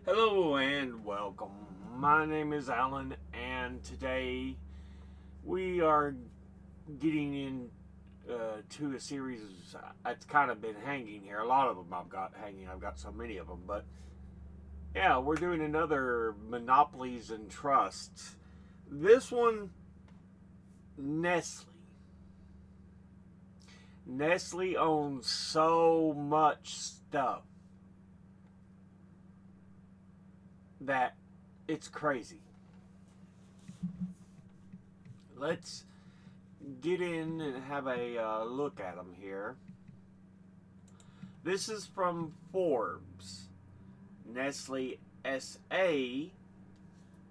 Hello and welcome. My name is Alan, and today we are getting in to a series that's kind of been hanging here. A lot of them I've got hanging. I've got so many of them, but yeah, we're doing another Monopolies and Trusts. This one, Nestle. Nestle owns so much stuff that it's crazy. Let's get in and have a look at them here. This is from Forbes. Nestle SA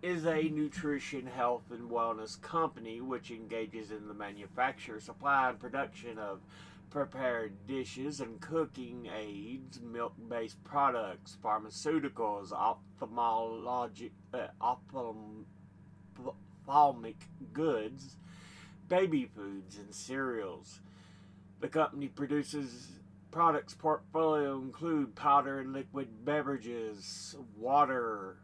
is a nutrition, health, and wellness company which engages in the manufacture, supply, and production of prepared dishes and cooking aids, milk-based products, pharmaceuticals, ophthalmic goods, baby foods, and cereals. The company produces products portfolio include powder and liquid beverages, water,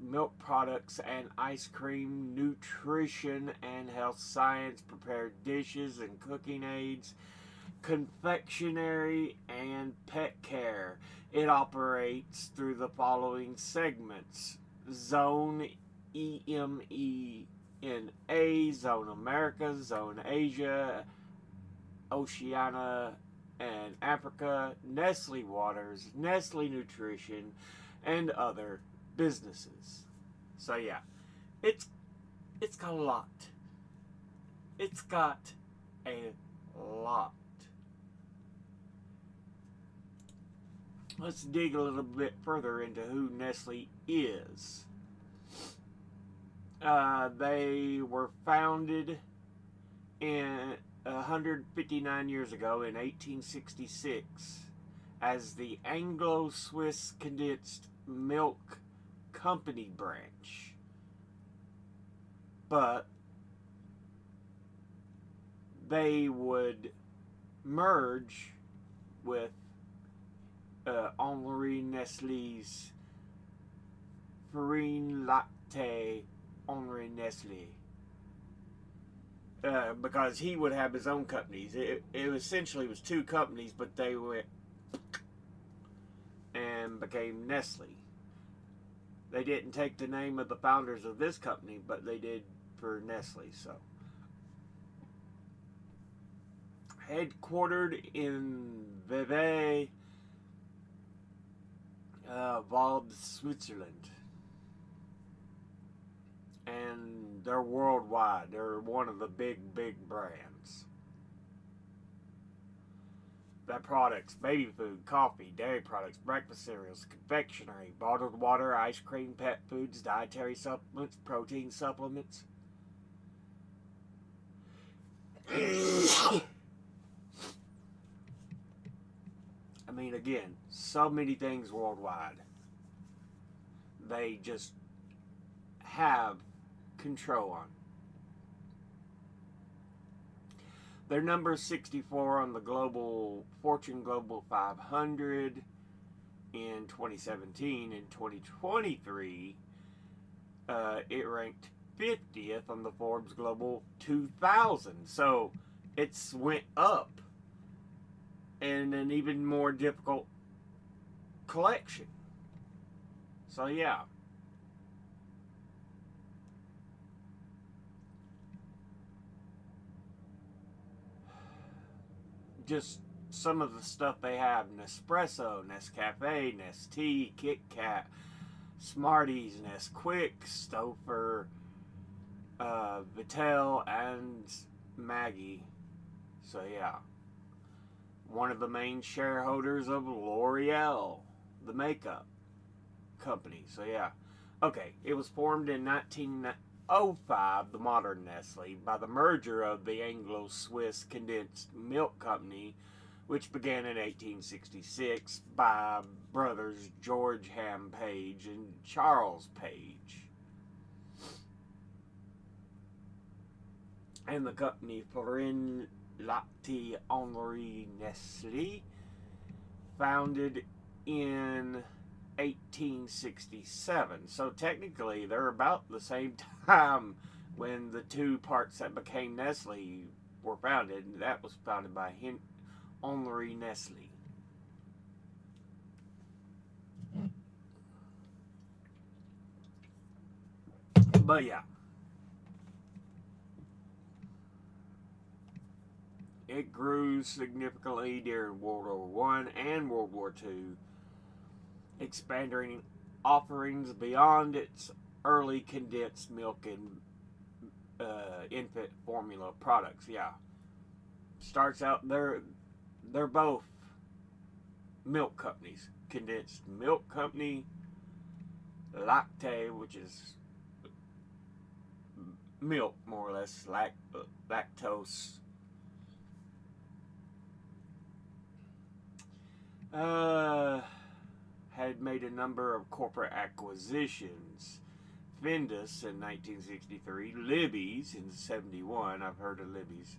milk products and ice cream, nutrition and health science, prepared dishes and cooking aids, confectionery, and pet care. It operates through the following segments: Zone EMENA, Zone America, Zone Asia, Oceania, and Africa, Nestle Waters, Nestle Nutrition, and other businesses. So yeah, it's it's got a lot. It's got a lot. Let's dig a little bit further into who Nestle is. They were founded in 159 years ago in 1866 as the Anglo-Swiss Condensed Milk Company branch. But they would merge with Henri Nestle's Farine Latte Henri Nestle. Because he would have his own companies. It essentially was two companies, but they went and became Nestle. They didn't take the name of the founders of this company, but they did for Nestle. So, headquartered in Vevey, Vaud, Switzerland, and they're worldwide. They're one of the big brands. Their products: baby food, coffee, dairy products, breakfast cereals, confectionery, bottled water, ice cream, pet foods, dietary supplements, protein supplements. I mean, again, so many things worldwide. They just have control on. They're number 64 on the Fortune Global 500 in 2017. In 2023, it ranked 50th on the Forbes Global 2000. So it's went up in an even more difficult collection. So yeah. Just some of the stuff they have: Nespresso, Nescafe, Nestea, Kit Kat, Smarties, Nesquik, Stouffer, Vittel, and Maggie. So yeah, one of the main shareholders of L'Oreal, the makeup company. So yeah, okay. It was formed in 1905, the modern Nestle, by the merger of the Anglo-Swiss Condensed Milk Company, which began in 1866 by brothers George Ham Page and Charles Page. And the company Farine Latte Henri Nestle, founded in 1867. So technically, they're about the same time when the two parts that became Nestle were founded. That was founded by Henri Nestle. But yeah, it grew significantly during World War One and World War Two, expanding offerings beyond its early condensed milk and infant formula products. Yeah, starts out they're both milk companies. Condensed milk company, lactate, which is milk more or less, lactose. Had made a number of corporate acquisitions. Findus in 1963, Libby's in 71. I've heard of Libby's.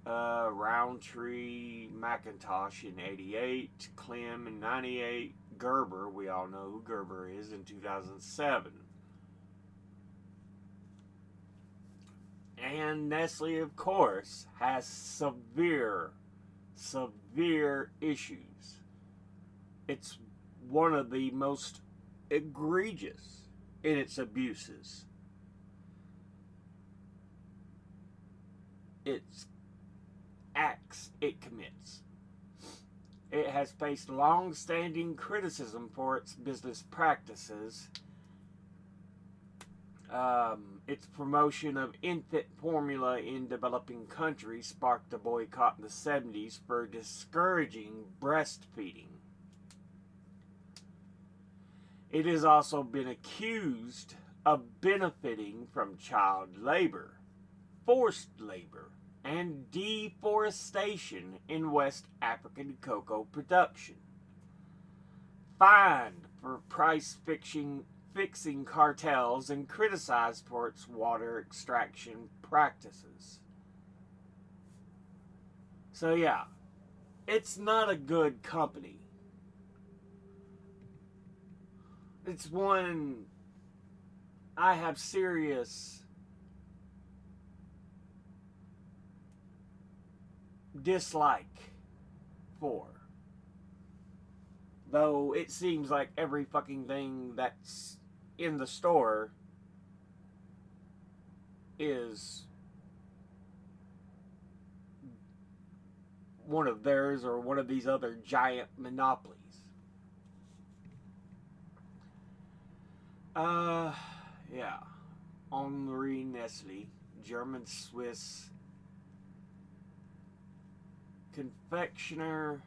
Roundtree McIntosh in 88, Clem in 98, Gerber, we all know who Gerber is, in 2007. And Nestle, of course, has severe issues. It's one of the most egregious in its abuses. Its acts it commits. It has faced long-standing criticism for its business practices. Its promotion of infant formula in developing countries sparked a boycott in the 70s for discouraging breastfeeding. It has also been accused of benefiting from child labor, forced labor, and deforestation in West African cocoa production. Fined for price fixing cartels and criticized for its water extraction practices. So yeah, it's not a good company. It's one I have serious dislike for. Though it seems like every fucking thing that's in the store is one of theirs or one of these other giant monopolies. Yeah. Henri Nestle, German-Swiss confectioner.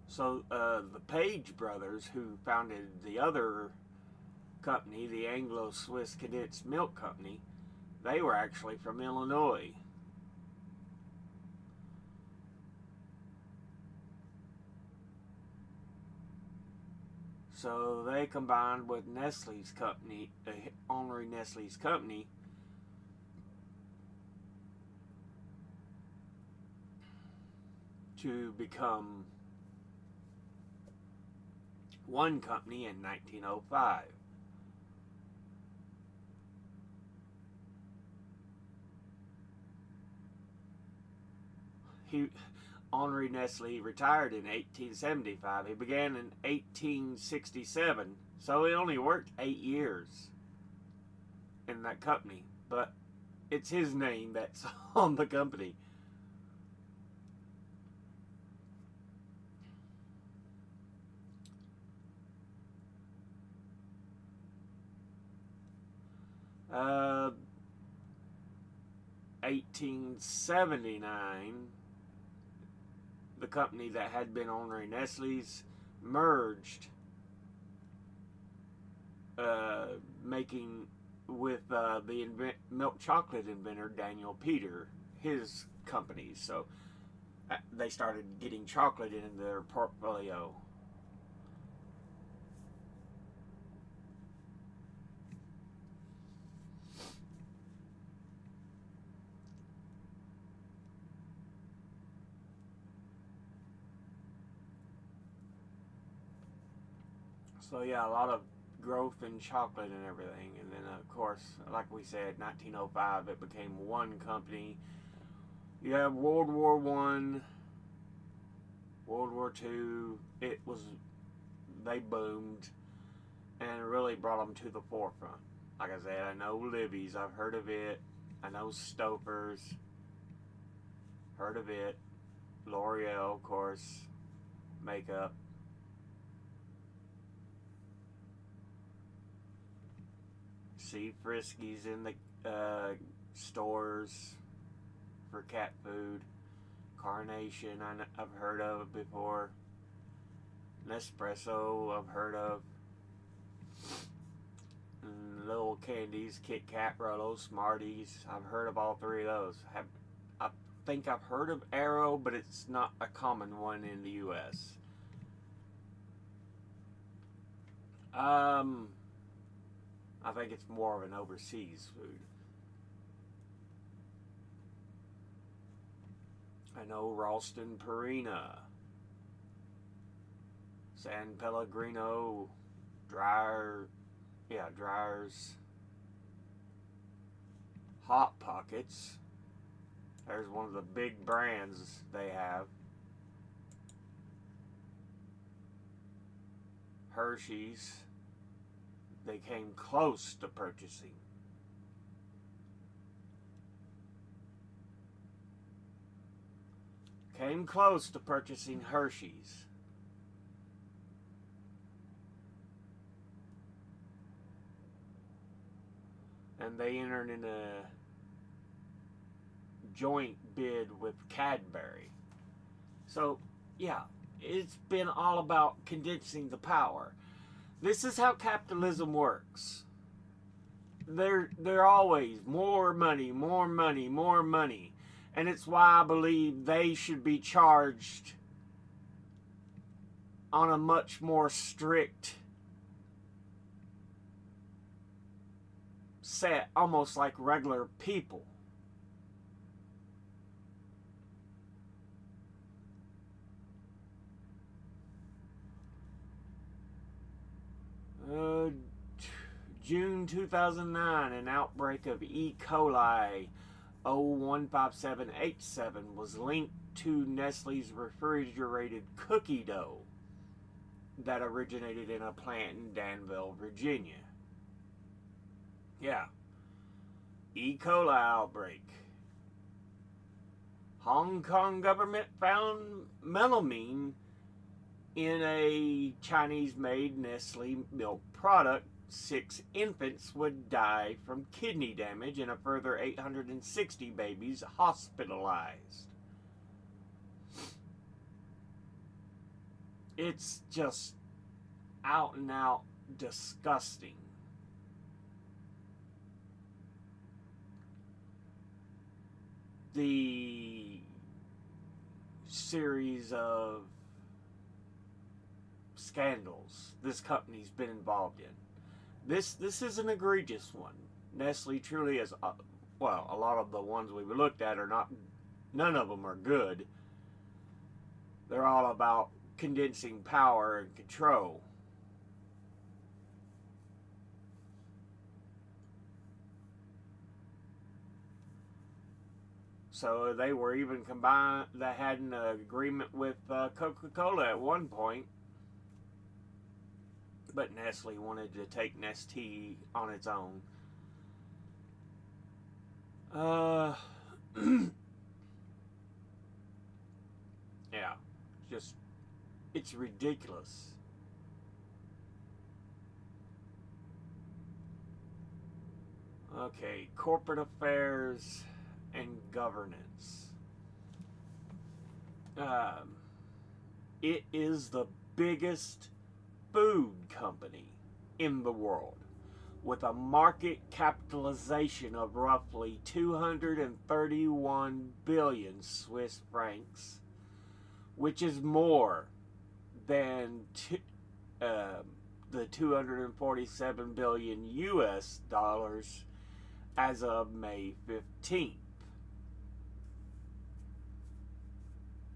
So the Page brothers, who founded the other company, the Anglo-Swiss Condensed Milk Company, they were actually from Illinois. So they combined with Nestle's company, Henri Nestle's company, to become one company in 1905. Henri Nestle retired in 1875. He began in 1867, so he only worked 8 years in that company. But it's his name that's on the company. Uh, 1879, the company that had been Henri Nestle's merged, making with the milk chocolate inventor Daniel Peter, his company. So they started getting chocolate in their portfolio. So yeah, a lot of growth in chocolate and everything. And then of course, like we said, 1905 it became one company. You have World War One, World War Two. It was they boomed and really brought them to the forefront. Like I said, I know Libby's. I've heard of it. I know Stouffer's. Heard of it. L'Oreal, of course. Makeup. See Friskies in the stores for cat food. Carnation, I've heard of before. Nespresso, I've heard of. Little candies, Kit Kat, Rolo, Smarties. I've heard of all three of those. I think I've heard of Arrow, but it's not a common one in the U.S. I think it's more of an overseas food. I know Ralston Purina, San Pellegrino, Dryers, Hot Pockets. There's one of the big brands they have. Hershey's. They came close to purchasing. Came close to purchasing Hershey's. And they entered in a joint bid with Cadbury. So, yeah, it's been all about condensing the power. This is how capitalism works. They're always more money, more money, more money. And it's why I believe they should be charged on a much more strict set, almost like regular people. June 2009, an outbreak of E. coli 015787 was linked to Nestle's refrigerated cookie dough that originated in a plant in Danville, Virginia. Yeah. E. coli outbreak. Hong Kong government found melamine in a Chinese-made Nestle milk product. 6 infants would die from kidney damage and a further 860 babies hospitalized. It's just out and out disgusting. The series of scandals this company's been involved in. This is an egregious one. Nestle truly is, well, a lot of the ones we've looked at are not, none of them are good. They're all about condensing power and control. So they were even combined, they had an agreement with Coca-Cola at one point. But Nestle wanted to take Nestea on its own. Yeah, just, it's ridiculous. Okay, corporate affairs and governance. It is the biggest food company in the world with a market capitalization of roughly 231 billion Swiss francs, which is more than the 247 billion US dollars as of May 15th.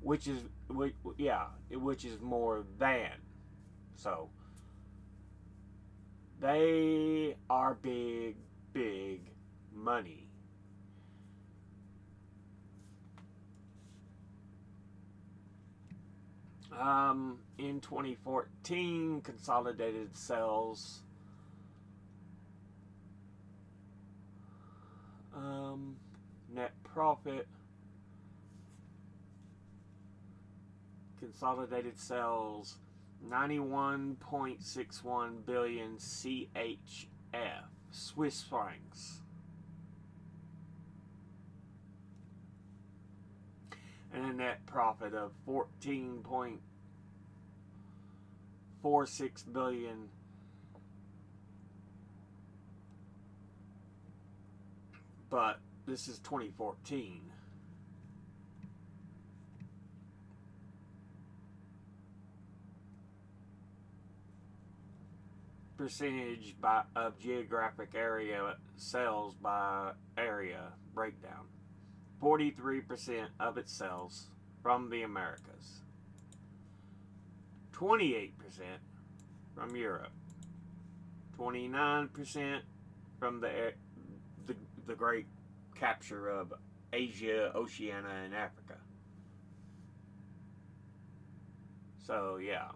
Which is more than. So, They are big, big money. In 2014, consolidated sales net profit, consolidated sales 91.61 billion CHF, Swiss francs. And a net profit of 14.46 billion. But this is 2014. Percentage of geographic area sales by area breakdown. 43% of its sales from the Americas. 28% from Europe. 29% from the great capture of Asia, Oceania, and Africa. So, yeah.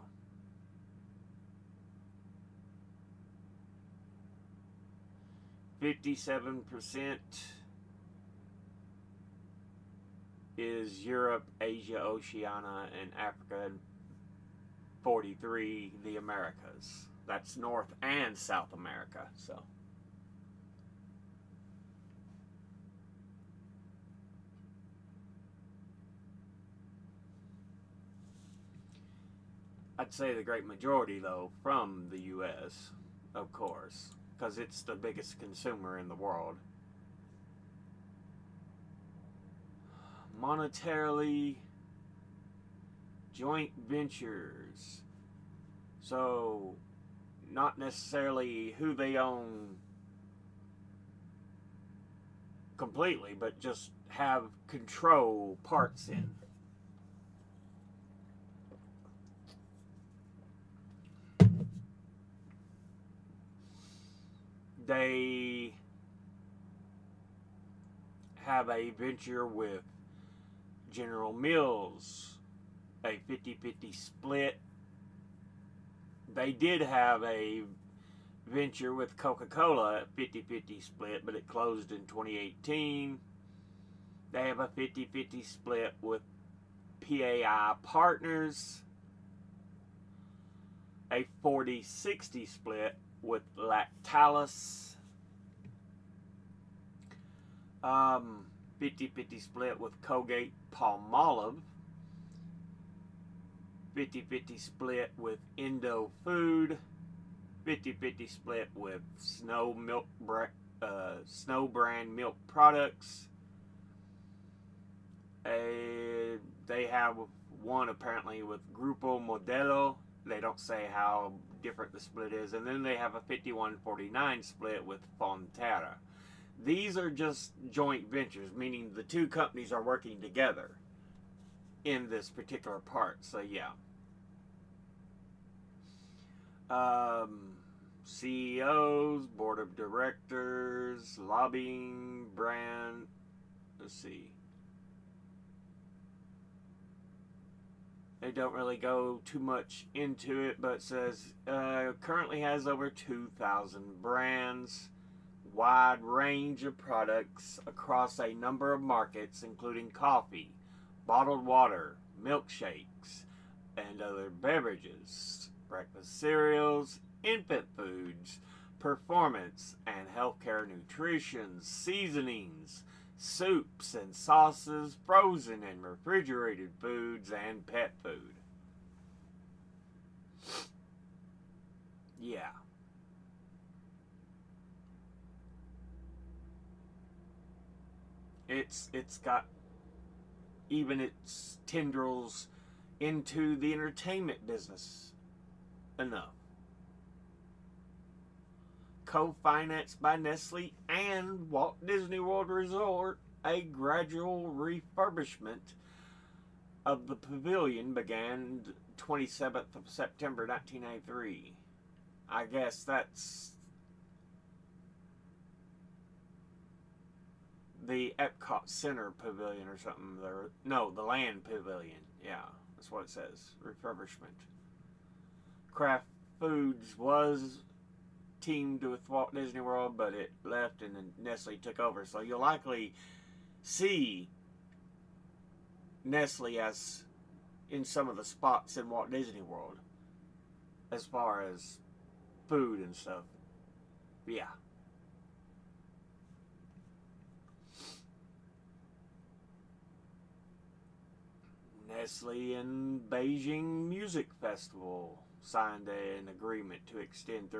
%57 is Europe, Asia, Oceania, and Africa, and 43 the Americas. That's North and South America. So I'd say the great majority, though, from the U.S., of course, because it's the biggest consumer in the world. Monetarily, joint ventures. So, not necessarily who they own completely, but just have control parts in. They have a venture with General Mills, a 50-50 split. They did have a venture with Coca-Cola, a 50-50 split, but it closed in 2018. They have a 50-50 split with PAI Partners, a 40-60 split with Lactalis, 50-50 split with Colgate Palmolive, 50-50 split with Indo Food, 50-50 split with Snow brand milk products. They have one apparently with Grupo Modelo. They don't say how different the split is. And then they have a 51-49 split with Fonterra. These are just joint ventures, meaning the two companies are working together in this particular part. So, yeah. CEOs, board of directors, lobbying, brand. Let's see. They don't really go too much into it, but it says currently has over 2,000 brands, wide range of products across a number of markets, including coffee, bottled water, milkshakes, and other beverages, breakfast cereals, infant foods, performance and healthcare nutrition, seasonings, soups and sauces, frozen and refrigerated foods, and pet food. Yeah. It's got even its tendrils into the entertainment business enough. Co-financed by Nestle and Walt Disney World Resort, a gradual refurbishment of the pavilion began 27th of September 1993. I guess that's the Epcot Center Pavilion or something. There, no, the Land Pavilion. Yeah, that's what it says. Refurbishment. Kraft Foods was teamed with Walt Disney World, but it left and then Nestle took over. So you'll likely see Nestle as in some of the spots in Walt Disney World as far as food and stuff. Yeah. Nestle and Beijing Music Festival signed an agreement to extend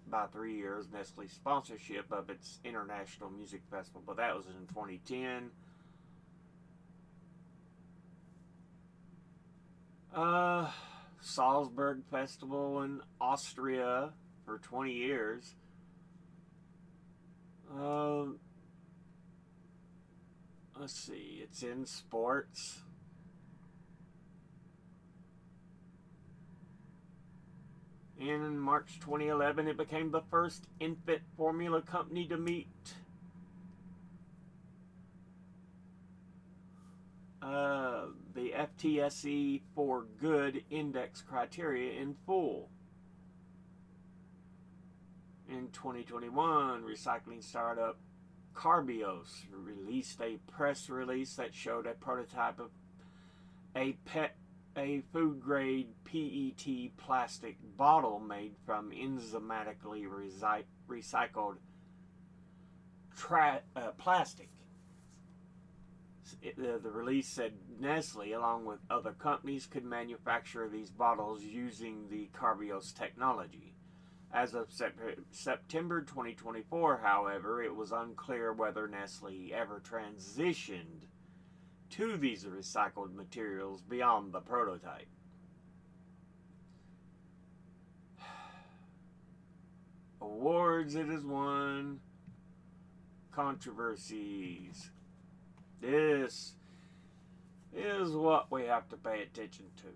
by 3 years Nestle's sponsorship of its International Music Festival, but that was in 2010. Salzburg Festival in Austria for 20 years. Let's see, it's in sports. In March 2011, it became the first infant formula company to meet the FTSE for Good index criteria in full. In 2021, recycling startup Carbios released a press release that showed a prototype of a food-grade PET plastic bottle made from enzymatically recycled plastic. The release said Nestle, along with other companies, could manufacture these bottles using the Carbios technology. As of September 2024, however, it was unclear whether Nestle ever transitioned to these recycled materials beyond the prototype. Awards it has won. Controversies. This is what we have to pay attention to.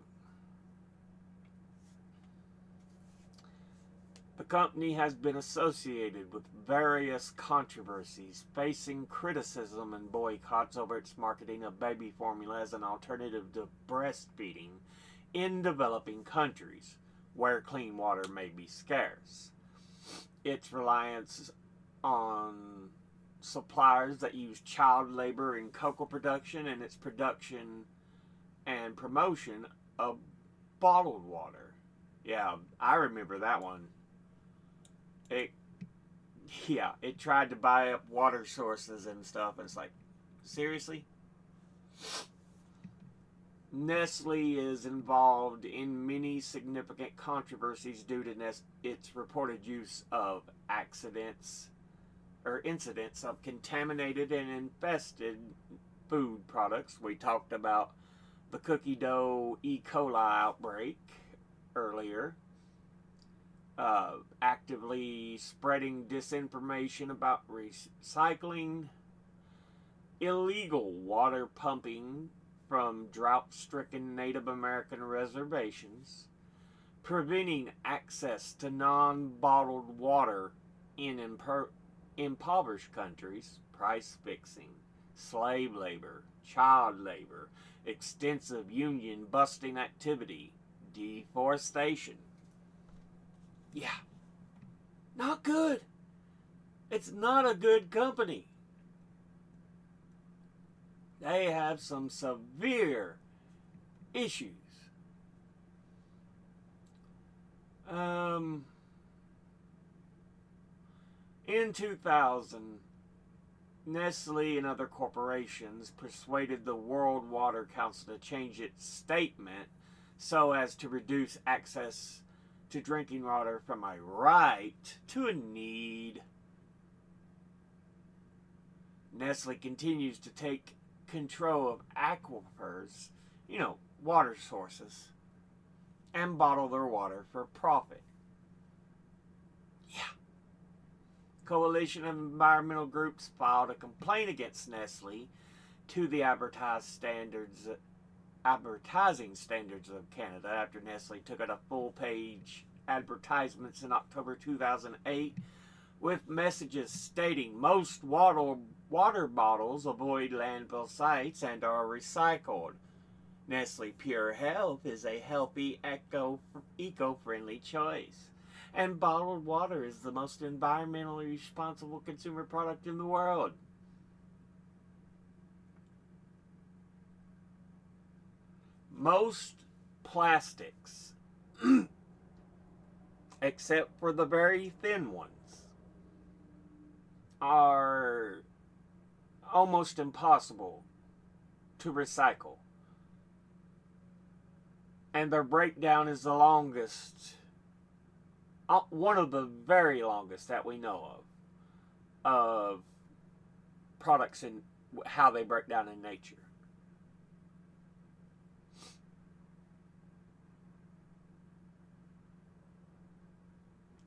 The company has been associated with various controversies, facing criticism and boycotts over its marketing of baby formula as an alternative to breastfeeding in developing countries, where clean water may be scarce. Its reliance on suppliers that use child labor in cocoa production and its production and promotion of bottled water. Yeah, I remember that one. It tried to buy up water sources and stuff. It's like, seriously? Nestle is involved in many significant controversies due to its reported use of incidents of contaminated and infested food products. We talked about the cookie dough E. coli outbreak earlier. Actively spreading disinformation about recycling, illegal water pumping from drought-stricken Native American reservations, preventing access to non-bottled water in impoverished countries, price fixing, slave labor, child labor, extensive union busting activity, deforestation. Yeah, not good. It's not a good company. They have some severe issues. In 2000, Nestle and other corporations persuaded the World Water Council to change its statement so as to reduce access to drinking water from a right to a need. Nestle continues to take control of aquifers, water sources, and bottle their water for profit. Yeah. Coalition of environmental groups filed a complaint against Nestle to the advertising standards of Canada after Nestle took out a full-page advertisements in October 2008 with messages stating most Water bottles avoid landfill sites and are recycled. Nestle Pure Health is a healthy, eco-friendly choice. And bottled water is the most environmentally responsible consumer product in the world. Most plastics, except for the very thin ones, are almost impossible to recycle. And their breakdown is the longest, one of the very longest that we know of products and how they break down in nature.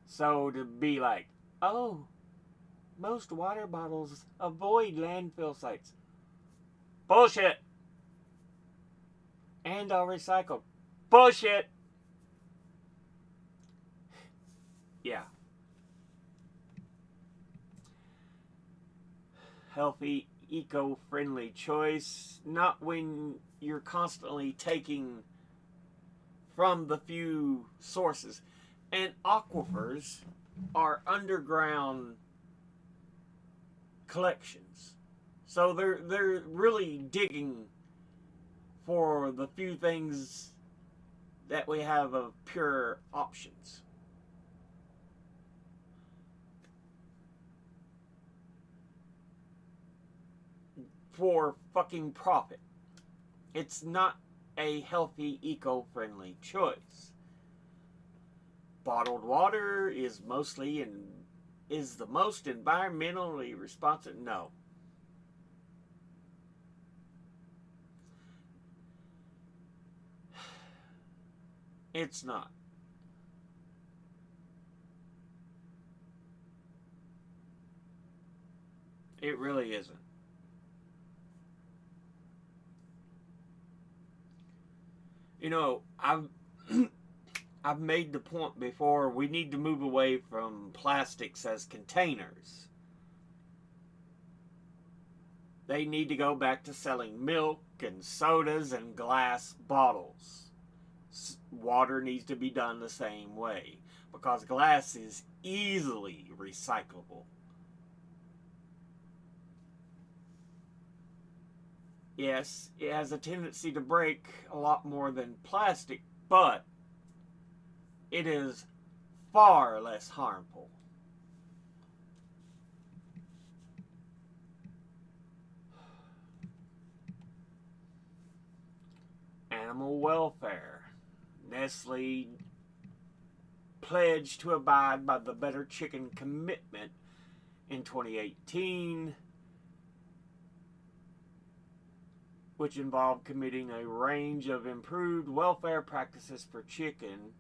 So to be like, oh, most water bottles avoid landfill sites. Bullshit. And are recycled. Bullshit. Yeah. Healthy, eco-friendly choice. Not when you're constantly taking from the few sources. And aquifers are underground collections. So they're really digging for the few things that we have of pure options. For fucking profit. It's not a healthy, eco-friendly choice. Bottled water is is the most environmentally responsive. No. It's not. It really isn't. You know, I've made the point before, we need to move away from plastics as containers. They need to go back to selling milk and sodas and glass bottles. Water needs to be done the same way because glass is easily recyclable. Yes, it has a tendency to break a lot more than plastic, but it is far less harmful. Animal welfare. Nestle pledged to abide by the Better Chicken commitment in 2018, which involved committing a range of improved welfare practices for chicken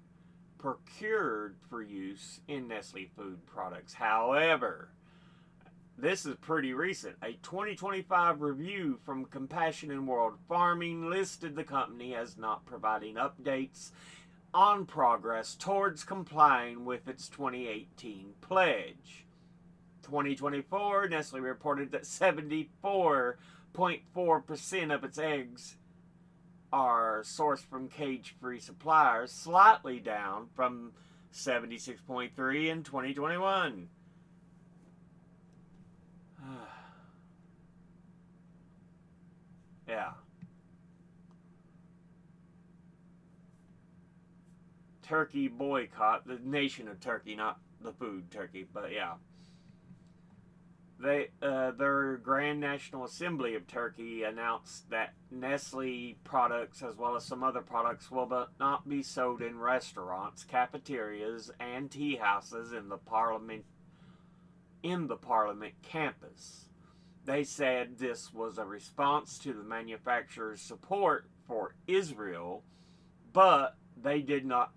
procured for use in Nestle food products. However, this is pretty recent. A 2025 review from Compassion in World Farming listed the company as not providing updates on progress towards complying with its 2018 pledge. 2024, Nestle reported that 74.4% of its eggs are sourced from cage-free suppliers, slightly down from 76.3 in 2021. Yeah. Turkey boycott, the nation of Turkey, not the food Turkey, but yeah. Their Grand National Assembly of Turkey announced that Nestle products, as well as some other products, will not be sold in restaurants, cafeterias, and tea houses in the parliament campus. They said this was a response to the manufacturer's support for Israel, but they did not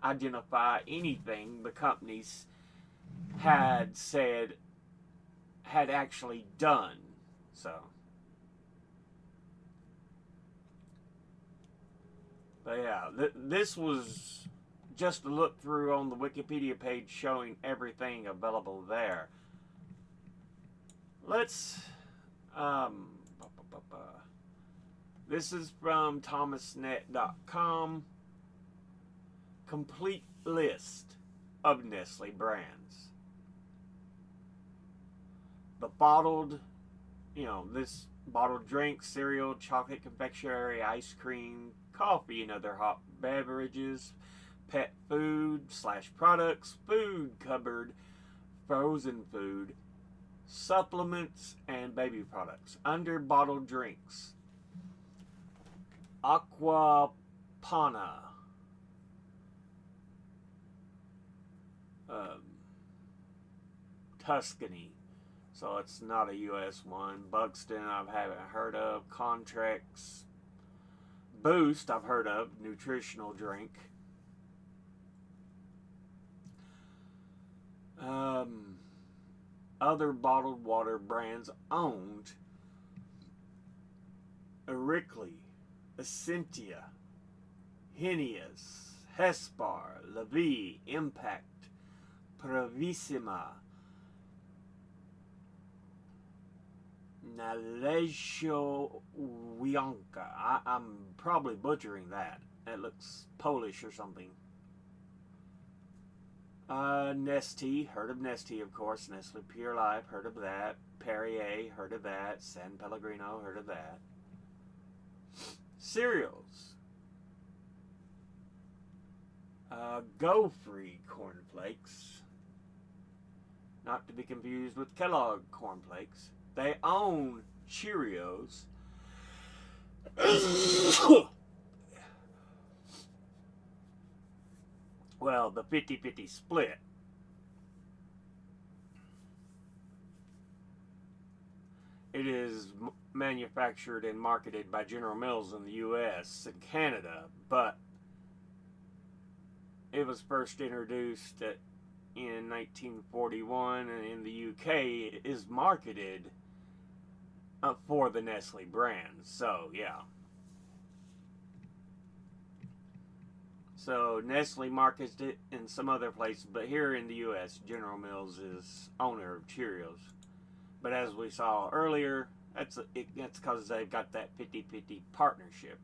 identify anything the companies had actually done. So, but yeah, this was just a look through on the Wikipedia page showing everything available there. Let's. This is from thomasnet.com. Complete list of Nestle brands. The bottled, this bottled drink, cereal, chocolate confectionery, ice cream, coffee, and other hot beverages, pet food / products, food cupboard, frozen food, supplements, and baby products. Under bottled drinks, Aquapana, Tuscany, so it's not a U.S. one. Buxton, I haven't heard of. Contrex, Boost, I've heard of, nutritional drink. Other bottled water brands owned: Ericli, Essentia, Henius, Hespar, Levi, Impact, Pravissima, Nalejo Wianka. I'm probably butchering that. It looks Polish or something. Nestle, heard of Nestle, of course. Nestle Pure Life, heard of that. Perrier, heard of that. San Pellegrino, heard of that. Cereals. Go Free cornflakes, not to be confused with Kellogg cornflakes. They own Cheerios. Well, the 50-50 split. It is manufactured and marketed by General Mills in the U.S. and Canada, but it was first introduced in 1941, and in the UK it is marketed for the Nestle brand. So, yeah. So Nestle markets it in some other places, but here in the U.S., General Mills is owner of Cheerios. But as we saw earlier, that's because they've got that 50-50 partnership.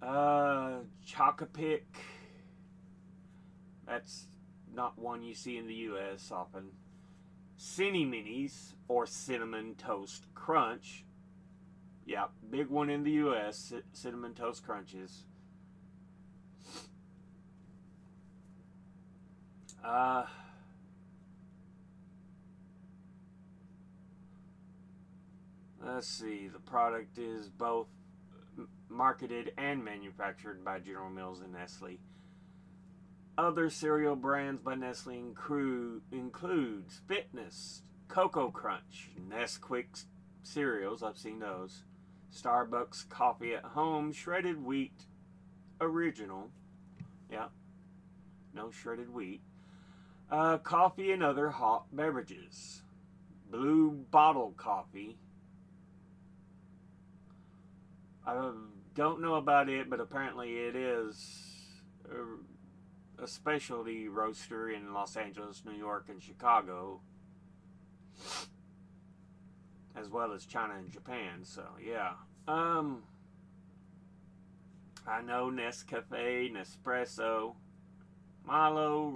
Chocopic. That's not one you see in the U.S. often. Cinny Minis, or Cinnamon Toast Crunch. Yeah, big one in the U.S. Cinnamon Toast Crunches. Let's see. The product is both marketed and manufactured by General Mills and Nestle. Other cereal brands by Nestle includes Fitness, Cocoa Crunch, Nesquik cereals, I've seen those, Starbucks Coffee at Home, Shredded Wheat Original, yeah, no shredded wheat, coffee and other hot beverages, Blue Bottle Coffee. I don't know about it, but apparently it is a specialty roaster in Los Angeles, New York, and Chicago, as well as China and Japan. So yeah, I know Nescafe, Nespresso, Milo,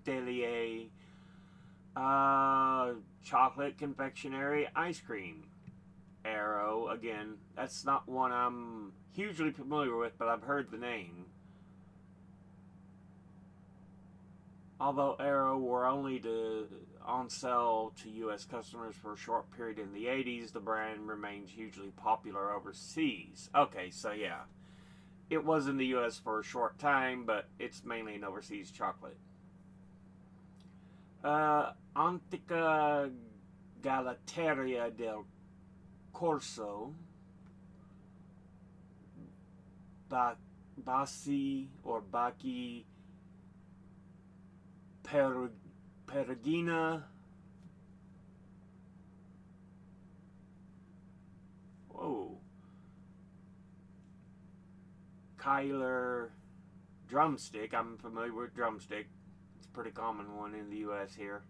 Rostellier, chocolate confectionery, ice cream, Arrow. Again, that's not one I'm hugely familiar with, but I've heard the name. Although Arrow were only on sale to U.S. customers for a short period in the 80s, the brand remains hugely popular overseas. Okay, so yeah. It was in the U.S. for a short time, but it's mainly an overseas chocolate. Antica Galateria del Corso, Basi or Baki, Perugina, Kyler Drumstick. I'm familiar with Drumstick. It's a pretty common one in the U.S. here.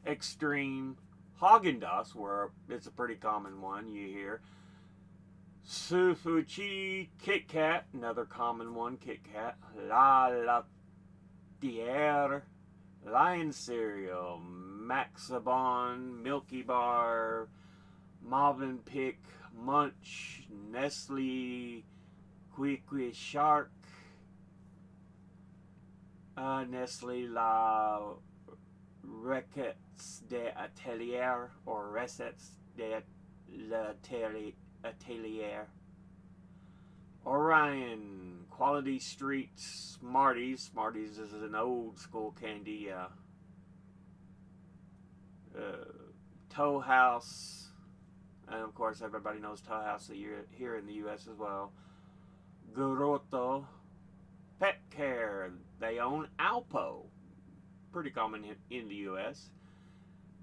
Extreme, Haagen-Dazs, where it's a pretty common one you hear. Sufuchi, Kit Kat, another common one, Kit Kat. La Tiere, Lion Cereal, Maxabon, Milky Bar, Movenpick, Munch, Nestle, Quick Shark, Nestle La Requêtes de Atelier, or Recettes de l'Atelier, Orion, Quality Street, Smarties. Smarties is an old school candy. Tow House, and of course everybody knows Tow House here in the U.S. as well. Grotto, Pet Care. They own Alpo, pretty common in the U.S.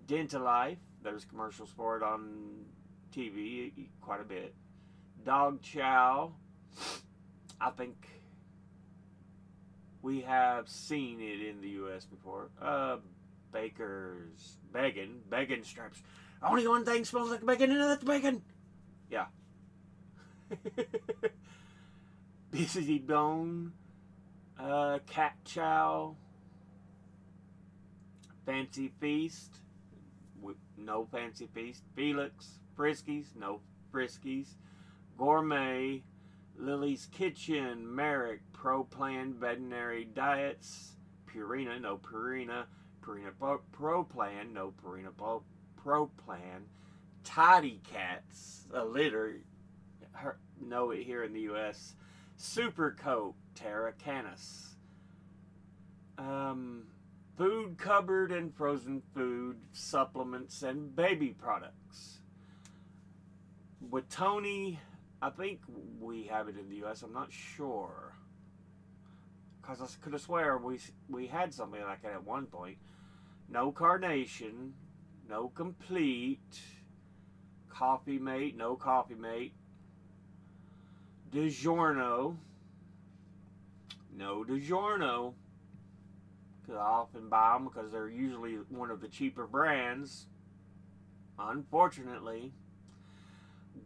Dentalife. There's commercials for it on TV quite a bit. Dog Chow. I think we have seen it in the U.S. before. Baker's Bacon Strips. Only one thing smells like bacon, and that's bacon. Yeah. Busy Bone. Cat Chow. Fancy Feast. No Fancy Feast. Felix. Friskies. No Friskies. Gourmet. Lily's Kitchen. Merrick. Pro Plan Veterinary Diets. Purina. No Purina. Purina Pro Plan. No Purina Pro Plan. Tidy Cats. A litter. Know it here in the U.S. Super Coat. Terra Canis. Food cupboard and frozen food, supplements, and baby products. With Tony, I think we have it in the U.S. I'm not sure. Because I could have swear we had something like that at one point. No Carnation. No Complete. Coffee Mate. No Coffee Mate. DiGiorno. No DiGiorno. Because I often buy them because they're usually one of the cheaper brands. Unfortunately.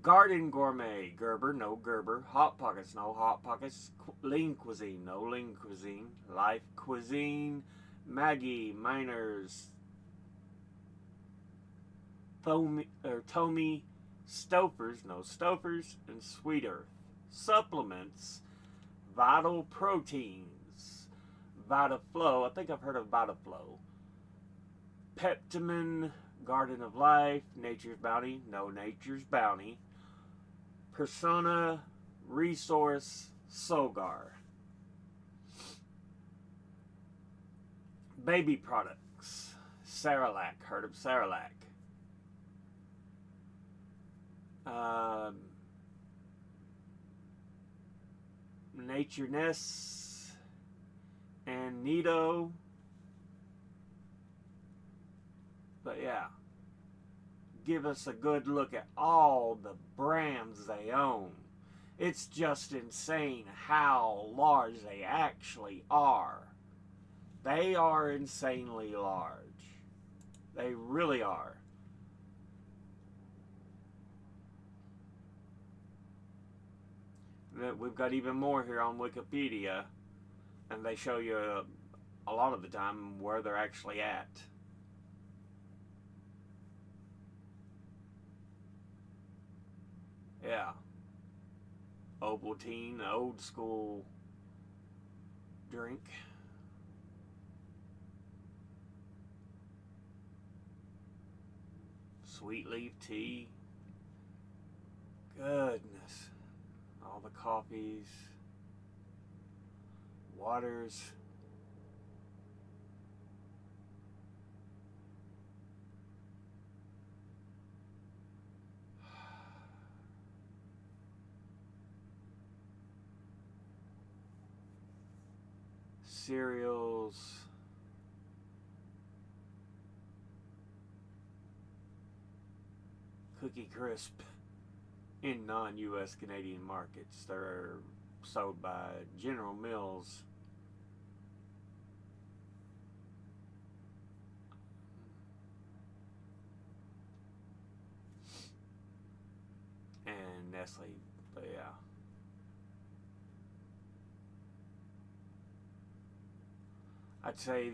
Garden Gourmet. Gerber. No Gerber. Hot Pockets. No Hot Pockets. Lean Cuisine. No Lean Cuisine. Life Cuisine. Maggie. Miners. Tommy. Stouffer's. No Stouffer's. And Sweet Earth. Supplements. Vital Proteins. VitaFlow. I think I've heard of VitaFlow. Peptamen. Garden of Life. Nature's Bounty. No Nature's Bounty. Persona. Resource. Solgar. Baby products. Cerelac. Heard of Cerelac. Nature Nest and Nido. But yeah, give us a good look at all the brands they own. It's just insane how large they actually are. They are insanely large. They really are. We've got even more here on Wikipedia, and they show you a lot of the time where they're actually at. Yeah. Ovaltine, old school drink. Sweet leaf tea. Goodness. All the coffees. Waters. Cereals. Cookie Crisp. In non-U.S. Canadian markets, they're sold by General Mills. Nestle, but yeah. I'd say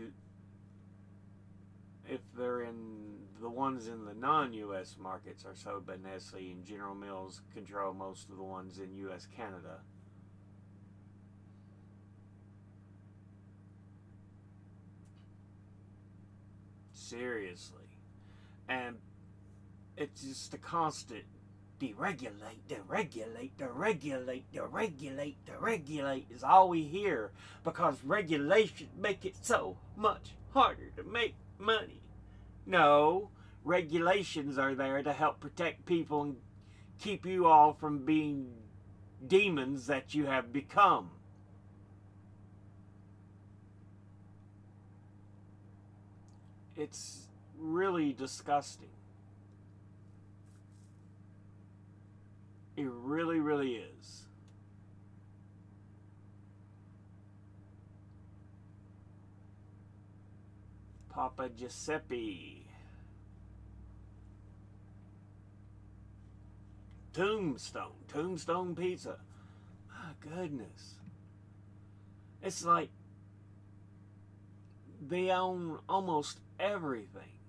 if they're in the ones in the non-U.S. markets are sold by Nestle, and General Mills control most of the ones in U.S. Canada. Seriously, and it's just a constant deregulate, deregulate, deregulate, deregulate, deregulate is all we hear because regulations make it so much harder to make money. No, regulations are there to help protect people and keep you all from being demons that you have become. It's really disgusting. It really, really is. Papa Giuseppe. Tombstone Pizza. My goodness. It's like they own almost everything.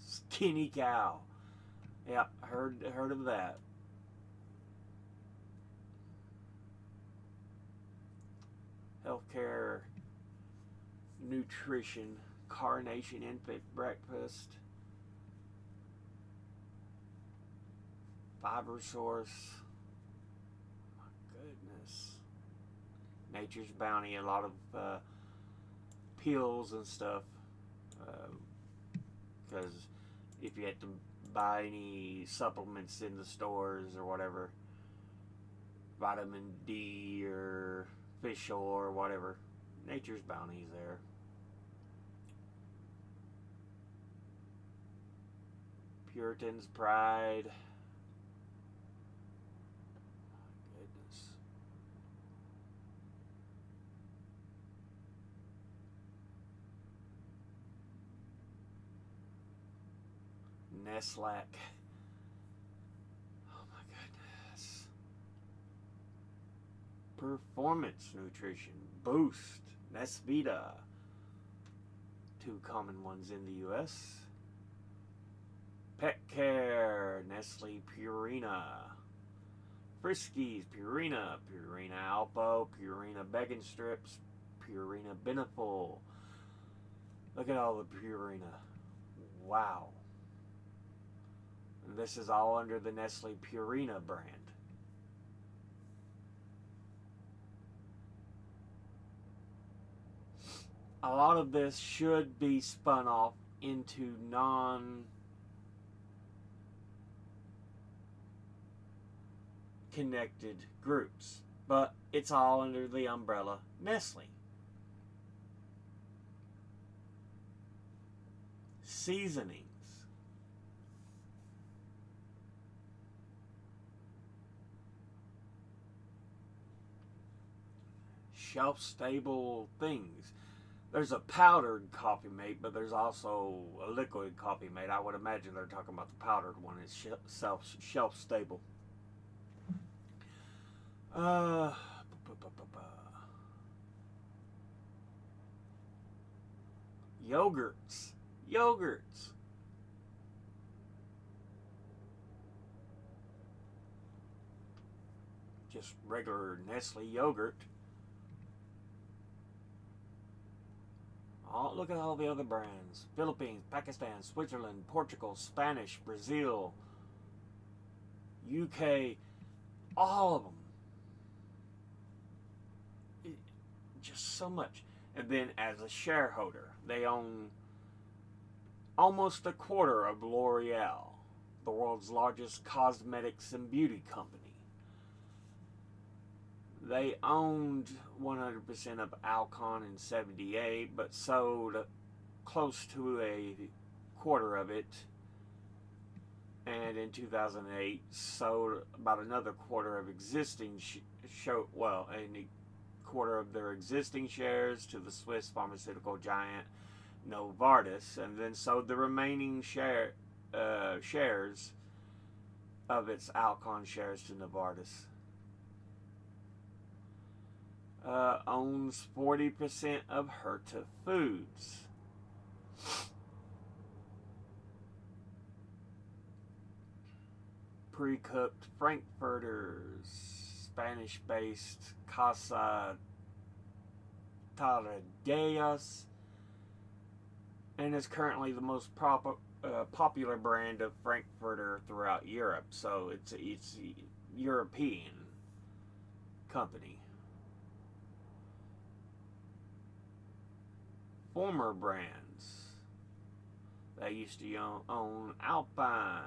Skinny Cow. Yeah, heard of that. Healthcare, nutrition, Carnation Infant Breakfast, Fiber Source. My goodness. Nature's Bounty, a lot of pills and stuff. Because if you had to buy any supplements in the stores or whatever, vitamin D or fish oil or whatever, Nature's Bounty's there. Puritan's Pride. My goodness. Nestle. Oh my goodness. Performance Nutrition. Boost. Nesvita. Two common ones in the U.S. Pet Care. Nestle Purina. Friskies. Purina. Purina Alpo. Purina Bacon Strips. Purina Beneful. Look at all the Purina. Wow. And this is all under the Nestle Purina brand. A lot of this should be spun off into non-connected groups, but it's all under the umbrella Nestle. Seasonings. Shelf-stable things. There's a powdered coffee mate, but there's also a liquid coffee mate. I would imagine they're talking about the powdered one. It's shelf-stable. Uh, Yogurts. Yogurts. Just regular Nestle yogurt. Oh, look at all the other brands. Philippines, Pakistan, Switzerland, Portugal, Spanish, Brazil, UK, all of them. Just so much. And then as a shareholder, they own almost a quarter of L'Oreal, the world's largest cosmetics and beauty company. They owned 100% of Alcon in '78, but sold close to a quarter of it. And in 2008, sold about another quarter of existing a quarter of their existing shares to the Swiss pharmaceutical giant Novartis, and then sold the remaining shares of its Alcon shares to Novartis. Owns 40% of Herta Foods. Pre-cooked Frankfurters, Spanish-based Casa Tarradellas, and is currently the most popular brand of Frankfurter throughout Europe. So it's a European company. Former brands. They used to own Alpine,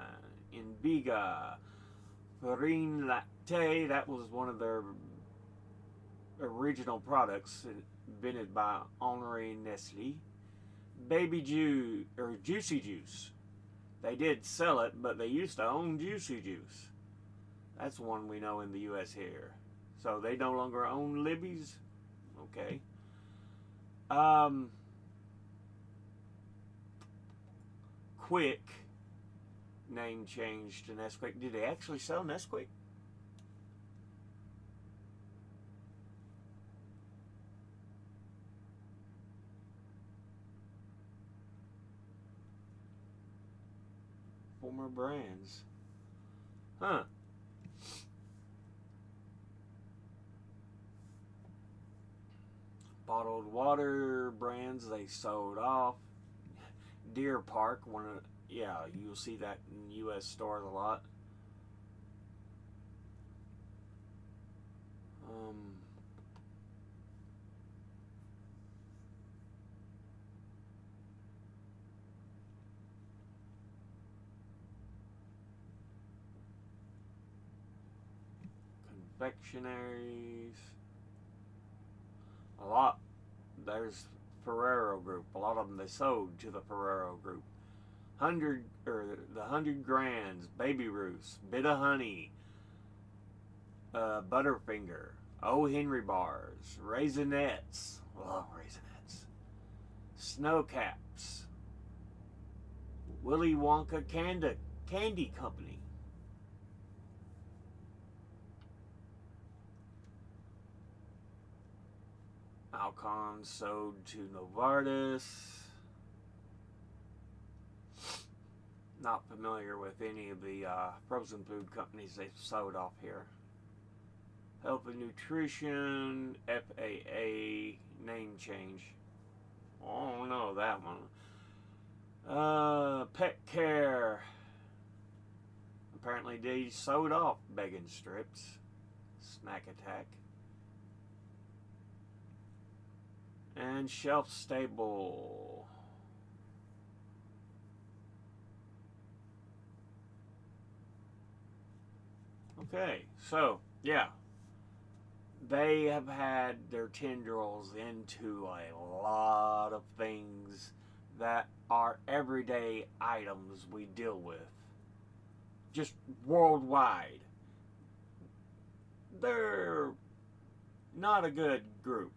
Inviga, Farine Latte. That was one of their original products invented by Henri Nestle. Baby Juice, or Juicy Juice. They did sell it, but they used to own Juicy Juice. That's one we know in the U.S. here. So they no longer own Libby's. Okay. Quick, name change to Nesquik. Did they actually sell Nesquik? Former brands. Huh. Bottled water brands they sold off. Deer Park, you'll see that in U.S. stores a lot. Confectionaries. A lot. There's Ferrero Group. A lot of them they sold to the Ferrero Group. The 100 Grands, Baby Ruths, Bit of Honey, Butterfinger, O. Henry Bars, Raisinets. Love Raisinets. Snow Caps. Willy Wonka Candy Company. Alcon sold to Novartis. Not familiar with any of the frozen food companies they've sold off here. Health and Nutrition, FAA, name change. Oh no, that one. Pet Care. Apparently they sold off Beggin' Strips. Snack Attack. And Shelf Stable. Okay, so, yeah. They have had their tendrils into a lot of things that are everyday items we deal with. Just worldwide. They're not a good group.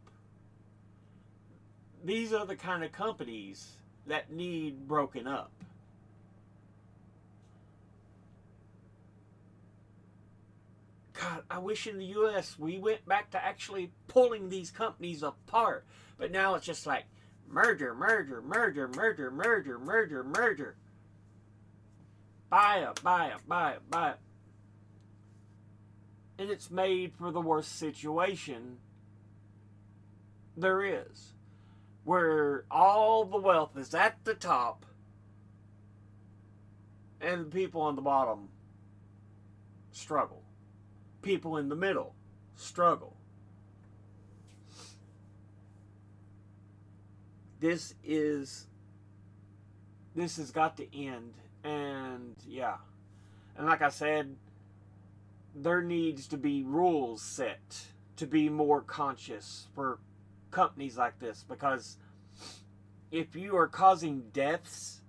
These are the kind of companies that need broken up. God, I wish in the U.S. we went back to actually pulling these companies apart. But now it's just like merger. Buy up. And it's made for the worst situation there is. Where all the wealth is at the top and the people on the bottom struggle. People in the middle struggle. This has got to end. And yeah. And like I said, there needs to be rules set to be more conscious for companies like this, because if you are causing deaths,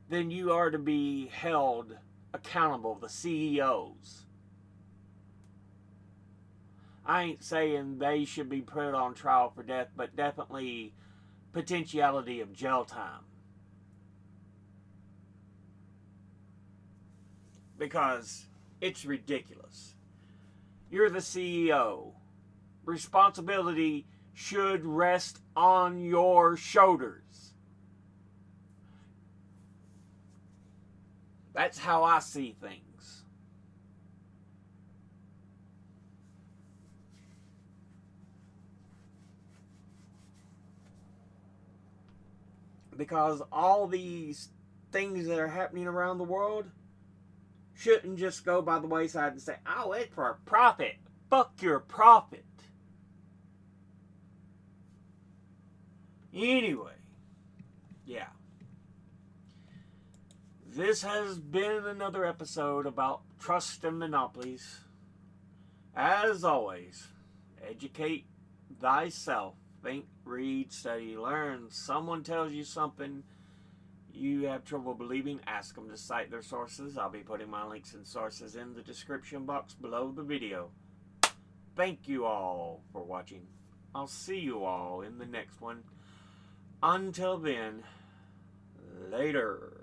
then you are to be held accountable, the CEOs. I ain't saying they should be put on trial for death, but definitely potentiality of jail time. because it's ridiculous. You're the CEO. Responsibility should rest on your shoulders. That's how I see things. Because all these things that are happening around the world shouldn't just go by the wayside and say, oh, it's for profit. Fuck your profit. Anyway, yeah. This has been another episode about trust and monopolies. As always, educate thyself. Think, read, study, learn. Someone tells you something you have trouble believing, ask them to cite their sources. I'll be putting my links and sources in the description box below the video. Thank you all for watching. I'll see you all in the next one. Until then, later.